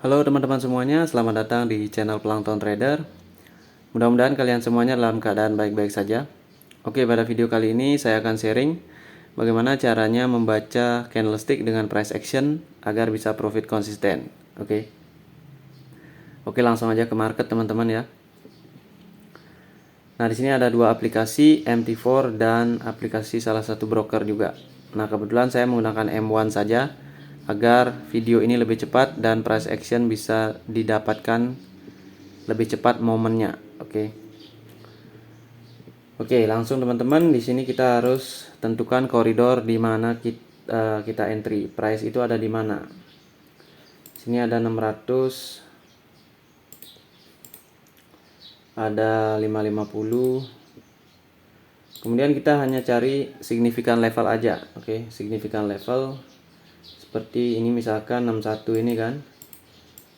Halo teman-teman semuanya, selamat datang di channel Plankton Trader. Mudah-mudahan kalian semuanya dalam keadaan baik-baik saja. Oke, pada video kali ini saya akan sharing bagaimana caranya membaca candlestick dengan price action agar bisa profit konsisten. Oke, langsung aja ke market teman-teman ya. Nah, di sini ada dua aplikasi, MT4 dan aplikasi salah satu broker juga. Nah, kebetulan saya menggunakan M1 saja agar video ini lebih cepat dan price action bisa didapatkan lebih cepat momennya. Oke, langsung teman-teman, di sini kita harus tentukan koridor di mana kita entry. Price itu ada di mana? Sini ada 600, ada 550. Kemudian kita hanya cari signifikan level aja. Signifikan level seperti ini, misalkan 61 ini kan.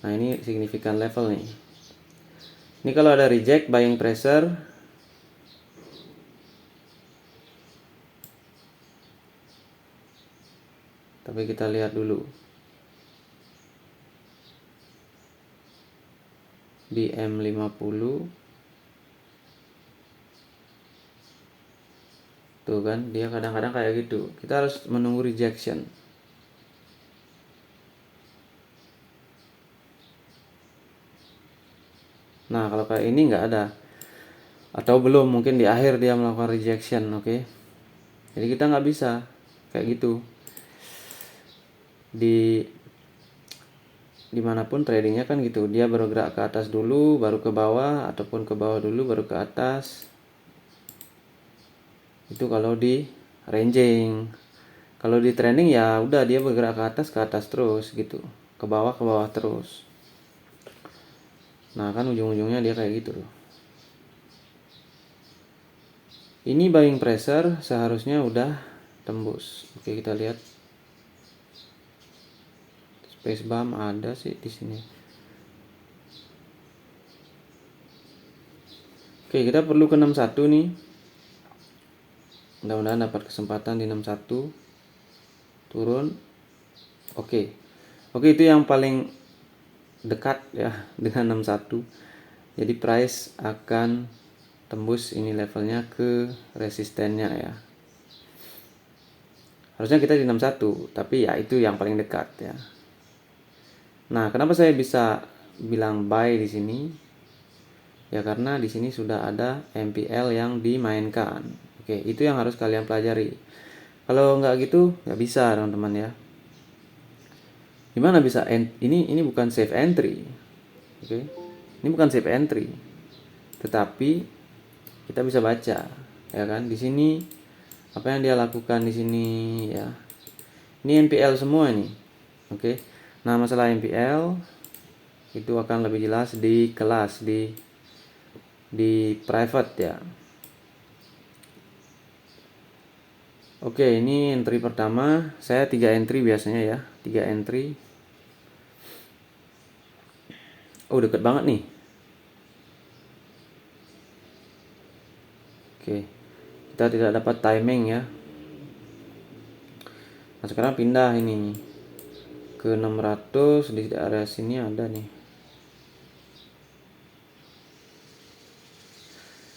Nah, ini signifikan level nih. Ini kalau ada reject buying pressure, tapi kita lihat dulu di M50. Tuh kan, dia kadang-kadang kayak gitu. Kita harus menunggu rejection. Nah, kalau kayak ini nggak ada, atau belum, mungkin di akhir dia melakukan rejection. Jadi kita nggak bisa kayak gitu. Dimanapun tradingnya kan gitu, dia bergerak ke atas dulu baru ke bawah, ataupun ke bawah dulu baru ke atas. Itu kalau di ranging. Kalau di trending ya udah, dia bergerak ke atas terus gitu, ke bawah terus. Nah, kan ujung-ujungnya dia kayak gitu loh. Ini buying pressure seharusnya udah tembus. Oke, kita lihat. Space bump ada sih di sini. Oke, kita perlu ke 61 nih. Mudah-mudahan dapat kesempatan di 61. Turun. Oke, itu yang paling dekat ya dengan 61. Jadi price akan tembus ini levelnya ke resistennya ya. Harusnya kita di 61, tapi ya itu yang paling dekat ya. Nah, kenapa saya bisa bilang buy di sini? Ya karena di sini sudah ada MPL yang dimainkan. Oke, itu yang harus kalian pelajari. Kalau nggak gitu, nggak bisa teman-teman ya. Gimana bisa? Ini bukan safe entry. Ini bukan safe entry. Tetapi kita bisa baca, ya kan? Di sini apa yang dia lakukan di sini ya. Ini NPL semua ini. Nah, masalah NPL itu akan lebih jelas di kelas di private ya. Ini entry pertama, saya 3 entry biasanya ya, 3 entry. Oh, deket banget nih. Kita tidak dapat timing ya. Nah, sekarang pindah ini ke 600, di area sini ada nih.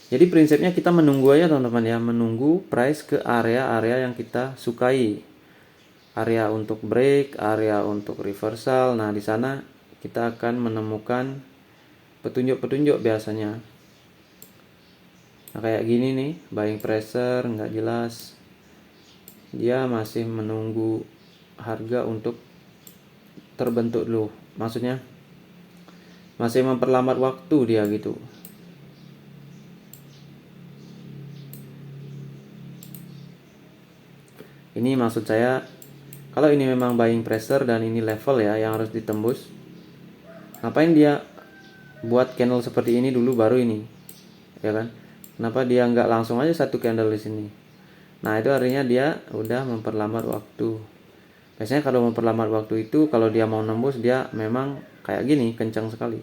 Jadi prinsipnya kita menunggu aja teman-teman ya, menunggu price ke area-area yang kita sukai. Area untuk break, area untuk reversal. Nah, di sana kita akan menemukan petunjuk-petunjuk biasanya. Nah, kayak gini nih, buying pressure nggak jelas. Dia masih menunggu harga untuk terbentuk dulu. Maksudnya masih memperlambat waktu dia gitu. Ini maksud saya, kalau ini memang buying pressure dan ini level ya yang harus ditembus, ngapain dia buat candle seperti ini dulu baru ini, ya kan? Kenapa dia nggak langsung aja satu candle di sini? Nah, itu artinya dia udah memperlambat waktu. Biasanya kalau memperlambat waktu itu, kalau dia mau nembus, dia memang kayak gini, kencang sekali.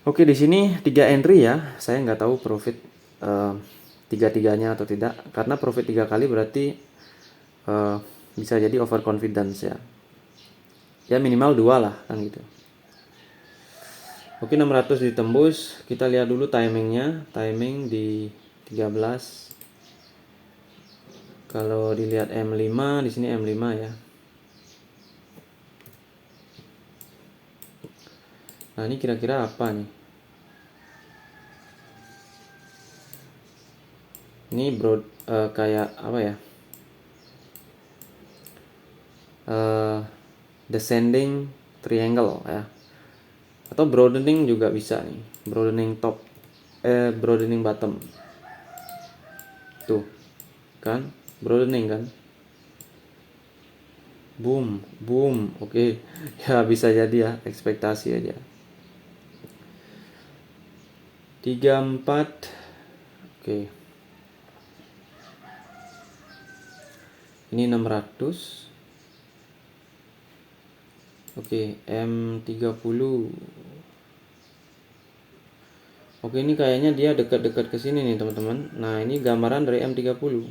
Oke, di sini 3 entry ya. Saya nggak tahu profit tiga-tiganya atau tidak, karena profit 3 kali berarti bisa jadi overconfidence ya. ya minimal 2 lah kan gitu. Oke, 600 ditembus. Kita lihat dulu timingnya. Timing di 13. Kalau dilihat M5, di sini M5 ya. Nah, ini kira-kira apa nih? Ini kayak apa ya? Descending triangle ya. Atau broadening juga bisa nih. Broadening bottom. Tuh. Kan? Broadening kan? Boom, boom. Oke. Ya bisa jadi ya, ekspektasi aja. 34. Oke. Ini 600. Oke, M30. Oke, ini kayaknya dia dekat-dekat ke sini nih, teman-teman. Nah, ini gambaran dari M30.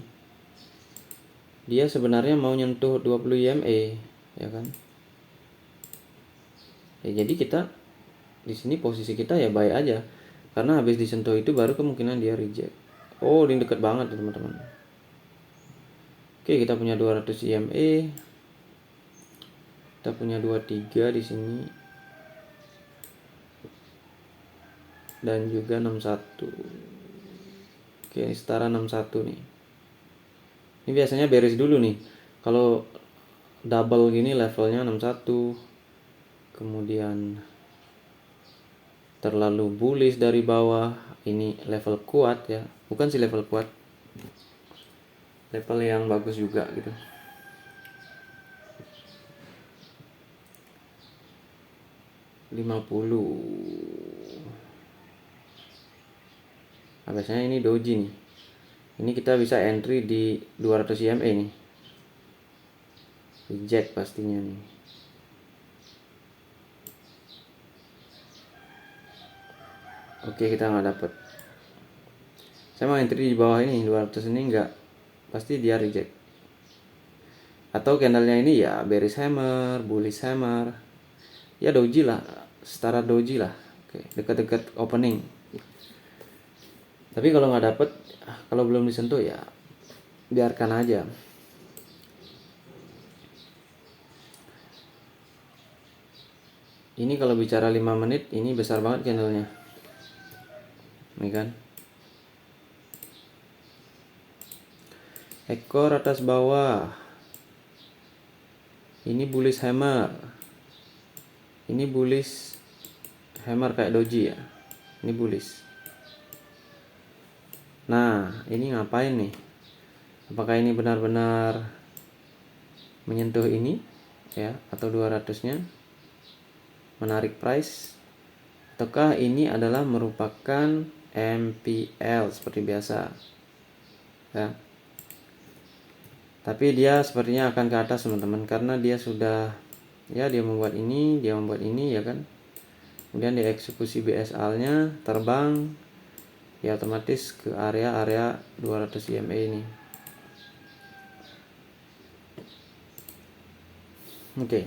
Dia sebenarnya mau nyentuh 20 IMA, ya kan? Ya, jadi kita di sini posisi kita ya baik aja. Karena habis disentuh itu baru kemungkinan dia reject. Oh, ini dekat banget, teman-teman. Oke, kita punya 200 IMA. Kita punya 23 di sini. Dan juga 61. Oke, ini setara 61 nih. Ini biasanya bearish dulu nih. Kalau double gini levelnya 61. Kemudian terlalu bullish dari bawah. Ini level kuat ya. Bukan sih level kuat. Level yang bagus juga gitu. $50. Nah, biasanya ini doji nih. Ini kita bisa entry di 200 IMA nih. Reject pastinya nih. Oke, kita nggak dapet. Saya mau entry di bawah ini 200 ini nggak, pasti dia reject. Atau candlenya ini ya bearish hammer, bullish hammer. Ya doji lah, setara doji lah. Oke, dekat-dekat opening. Tapi kalau nggak dapet, kalau belum disentuh ya biarkan aja. Ini kalau bicara 5 menit, ini besar banget candlenya. Ini kan. Ekor atas bawah. Ini bullish hammer. Ini bullish hammer kayak doji ya. Ini bullish. Nah, ini ngapain nih? Apakah ini benar-benar menyentuh ini ya atau 200-nya? Menarik price, ataukah ini adalah merupakan MPL seperti biasa ya. Tapi dia sepertinya akan ke atas teman-teman, karena dia sudah ya dia membuat ini ya kan. Kemudian dieksekusi BSL nya terbang ya, otomatis ke area 200 IMA ini. Oke.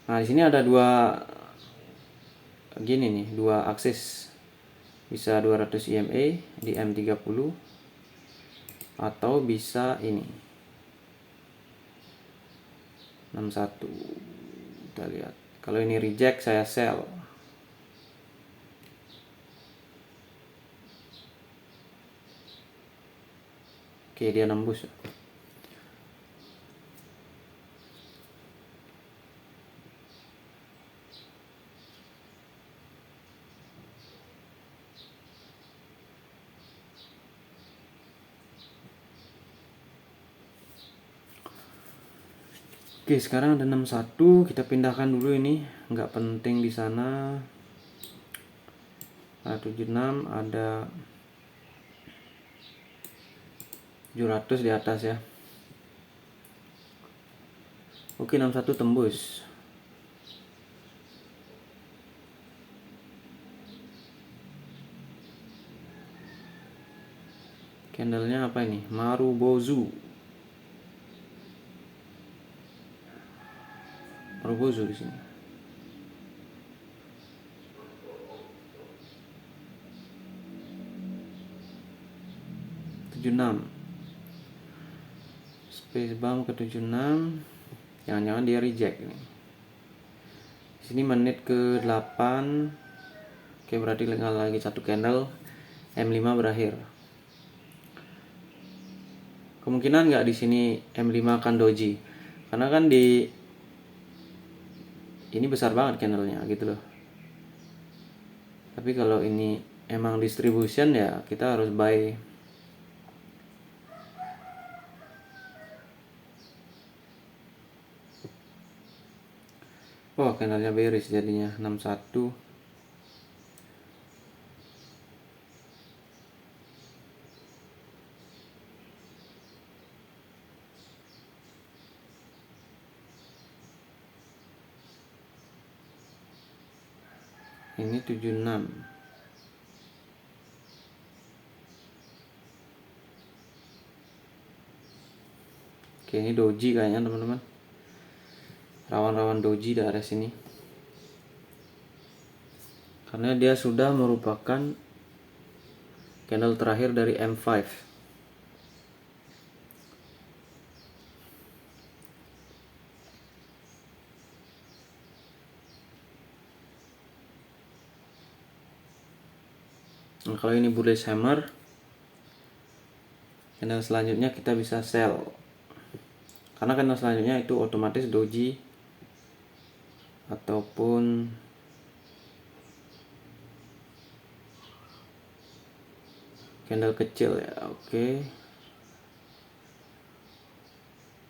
Nah, di sini ada dua gini nih, dua aksis. Bisa 200 IMA di M30 atau bisa ini 61. Kita lihat. Kalau ini reject saya sell. Oke, dia nembus. Oke, sekarang ada 61, kita pindahkan dulu ini, nggak penting di sana. Ada 76, ada 700 di atas ya. Oke, 61 tembus. Oke, Candlenya apa ini? Marubozu. Marubozu di sini. Space bump ke 76. Jangan-jangan dia reject ini. Di sini menit ke 8. Oke, berarti tinggal lagi satu candle. M5 berakhir. Kemungkinan nggak di sini M5 akan doji, karena kan di ini besar banget candlenya gitu loh. Tapi kalau ini emang distribution ya kita harus buy. Oh, candlenya bearish jadinya 61. Ini 76. Oke, ini doji kayaknya teman-teman. Rawan-rawan doji di area sini. Karena dia sudah merupakan candle terakhir dari M5. Nah, kalau ini bullish hammer, candle selanjutnya kita bisa sell. Karena candle selanjutnya itu otomatis doji ataupun candle kecil ya. Oke.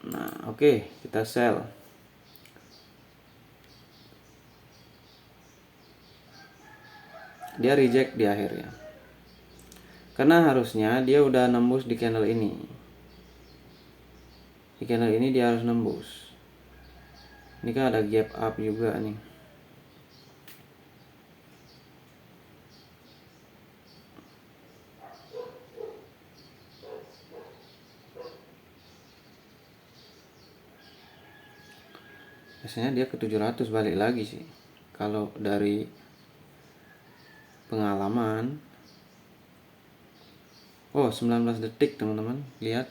Nah, oke, kita sell. Dia reject di akhirnya. Karena harusnya dia udah nembus di candle ini. Di candle ini dia harus nembus. Ini kan ada gap up juga nih. Biasanya dia ke 700 balik lagi sih. Kalau dari pengalaman. Oh, 19 detik teman-teman. Lihat.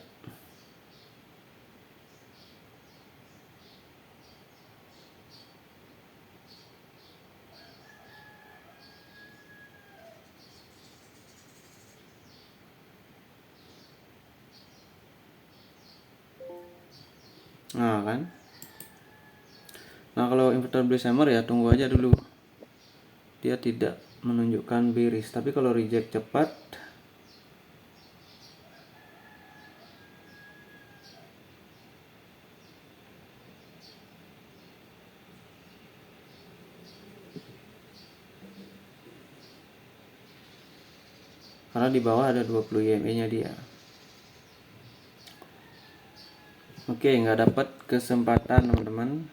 Nah kan. Nah kalau inverter bullish hammer ya tunggu aja dulu. Dia tidak menunjukkan bearish. Tapi kalau reject cepat, karena di bawah ada 20 EMA nya dia. Oke, nggak dapat kesempatan teman-teman.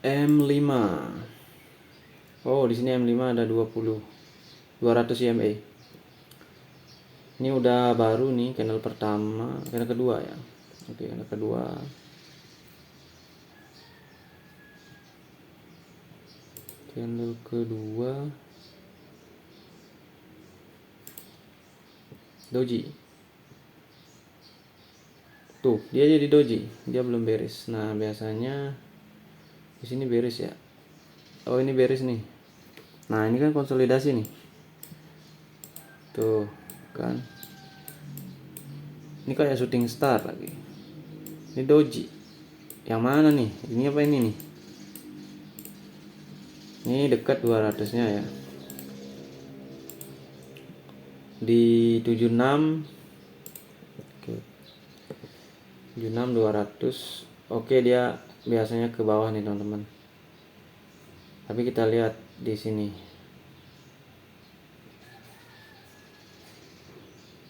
M5. Oh, di sini M5 ada 200 EMA. Ini udah baru nih candle pertama, candle kedua ya. Oke, candle kedua. Candle kedua. Doji. Tuh, dia jadi doji. Dia belum bearish. Nah, biasanya di sini bearish ya. Oh, ini bearish nih. Nah, ini kan konsolidasi nih. Tuh, kan. Ini kayak shooting star lagi. Ini doji. Yang mana nih? Ini apa ini nih? Ini dekat 200-nya ya. Di 76. Oke. 76 200. Oke, dia biasanya ke bawah nih, teman-teman. Tapi kita lihat di sini.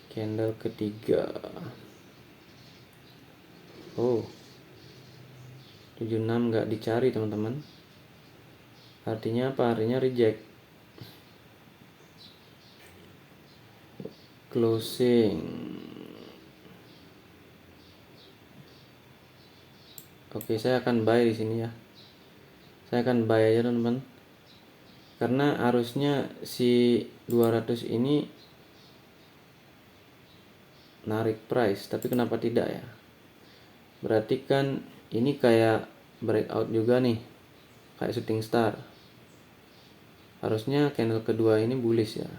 Candle ketiga. Oh. 76 nggak dicari, teman-teman. Artinya apa? Artinya reject. Closing. Oke, saya akan buy di sini ya. Saya akan buy aja teman-teman. Karena arusnya si 200 ini narik price, tapi kenapa tidak ya? Berarti kan ini kayak breakout juga nih, kayak shooting star. Harusnya candle kedua ini bullish ya.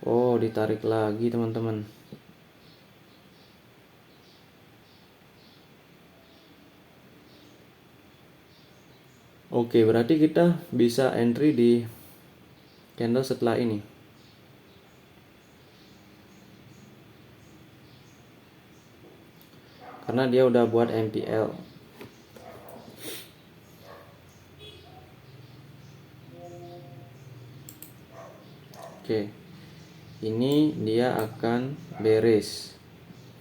Oh, ditarik lagi teman-teman. Oke, berarti kita bisa entry di candle setelah ini. Karena dia udah buat MPL. Oke. Ini dia akan bearish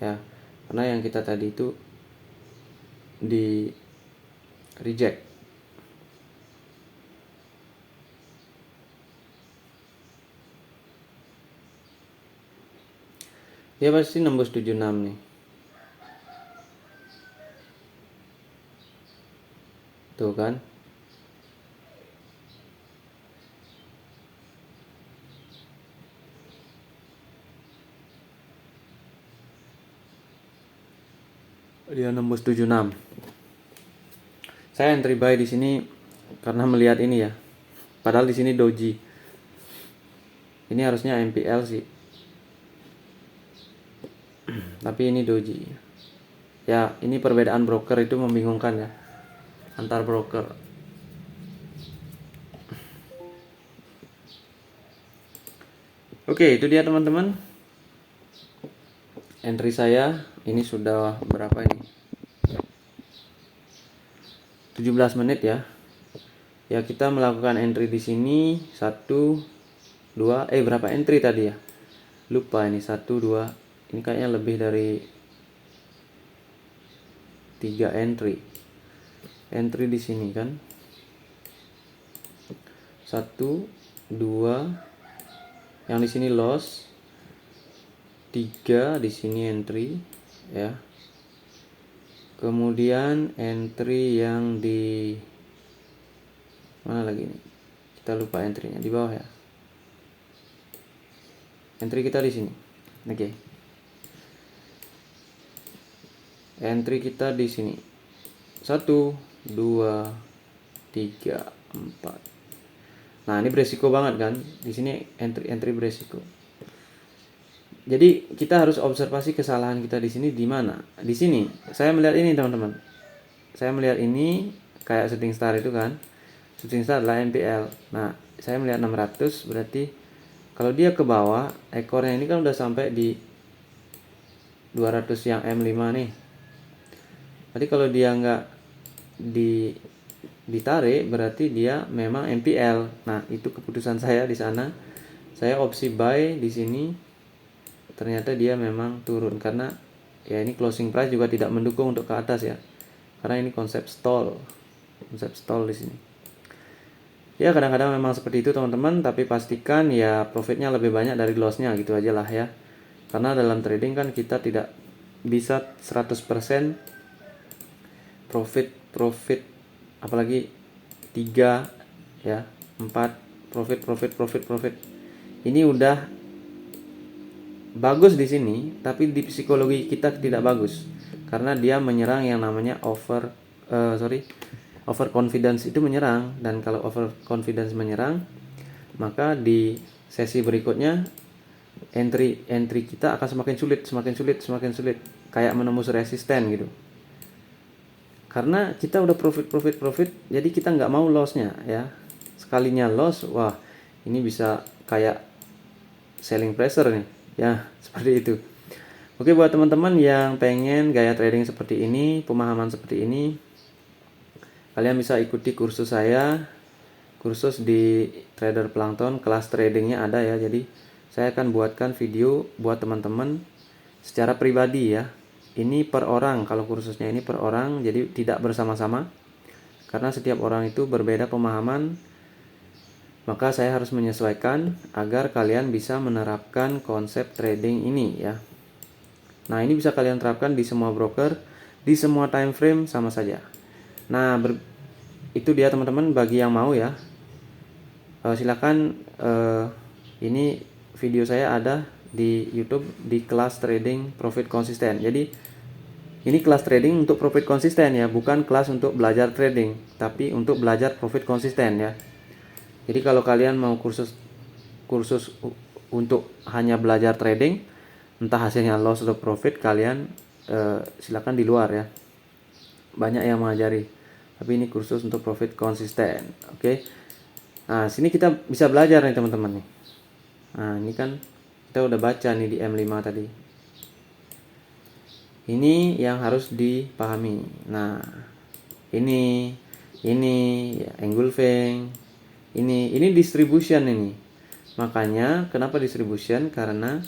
ya. Karena yang kita tadi itu di reject. Dia pasti nembus 76 nih. Tuh kan. Dia nembus 76. Saya entry buy di sini karena melihat ini ya. Padahal di sini doji. Ini harusnya MPL sih. Tapi ini doji. Ya, ini perbedaan broker itu membingungkan ya. Antar broker. Oke, itu dia teman-teman. Entry saya ini sudah berapa ini? 17 menit ya. Ya, kita melakukan entry di sini 1 2 berapa entry tadi ya? Lupa ini 1 2. Ini kayaknya lebih dari 3 entry. Entry di sini kan. 1 2. Yang di sini loss. 3 di sini entry ya. Kemudian entry yang di mana lagi nih? Kita lupa entry-nya di bawah ya. Entry kita di sini. Oke. Entry kita di sini. 1 2 3 4. Nah, ini beresiko banget kan? Di sini entry beresiko. Jadi kita harus observasi kesalahan kita di sini di mana? Di sini. Saya melihat ini teman-teman. Saya melihat ini kayak shooting star itu kan. Shooting star adalah MPL. Nah, saya melihat 600 berarti kalau dia ke bawah, ekornya ini kan udah sampai di 200 yang M5 nih. Berarti kalau dia nggak ditarik berarti dia memang MPL. Nah, itu keputusan saya di sana. Saya opsi buy di sini. Ternyata dia memang turun karena ya ini closing price juga tidak mendukung untuk ke atas ya. Karena ini konsep stall. Konsep stall di sini. Ya, kadang-kadang memang seperti itu teman-teman, tapi pastikan ya profitnya lebih banyak dari lossnya gitu aja lah ya. Karena dalam trading kan kita tidak bisa 100% profit apalagi 3 ya 4 profit. Ini udah bagus di sini, tapi di psikologi kita tidak bagus karena dia menyerang yang namanya over confidence itu menyerang, dan kalau over confidence menyerang maka di sesi berikutnya entry kita akan semakin sulit kayak menembus resisten gitu. Karena kita udah profit, jadi kita nggak mau lossnya ya. Sekalinya loss, wah ini bisa kayak selling pressure nih ya, seperti itu. Oke, buat teman-teman yang pengen gaya trading seperti ini, pemahaman seperti ini, kalian bisa ikuti kursus saya, kursus di Trader Plankton. Kelas tradingnya ada ya, jadi saya akan buatkan video buat teman-teman secara pribadi ya. Ini per orang, kalau kursusnya ini per orang, jadi tidak bersama-sama. karena setiap orang itu berbeda pemahaman, maka saya harus menyesuaikan agar kalian bisa menerapkan konsep trading ini ya. Nah, ini bisa kalian terapkan di semua broker, di semua time frame sama saja. Nah, itu dia teman-teman bagi yang mau ya. Silakan, ini video saya ada di YouTube di kelas trading profit konsisten. Jadi ini kelas trading untuk profit konsisten ya, bukan kelas untuk belajar trading, tapi untuk belajar profit konsisten ya. Jadi kalau kalian mau kursus untuk hanya belajar trading, entah hasilnya loss atau profit, kalian silakan di luar ya. Banyak yang mengajari. Tapi ini kursus untuk profit konsisten. Oke. Nah, sini kita bisa belajar nih teman-teman nih. Nah, ini kan kita udah baca nih di M5 tadi. Ini yang harus dipahami. Nah, ini ya, engulfing. Ini distribution ini. Makanya kenapa distribution? Karena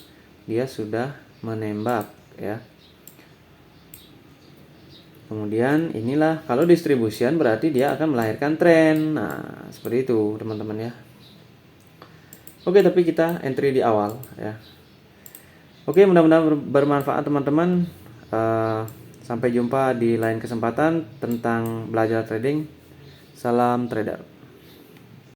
dia sudah menembak ya. Kemudian inilah kalau distribution berarti dia akan melahirkan tren. Nah, seperti itu teman-teman ya. Oke, tapi kita entry di awal ya. Oke, mudah-mudahan bermanfaat teman-teman. Sampai jumpa di lain kesempatan tentang belajar trading. Salam trader.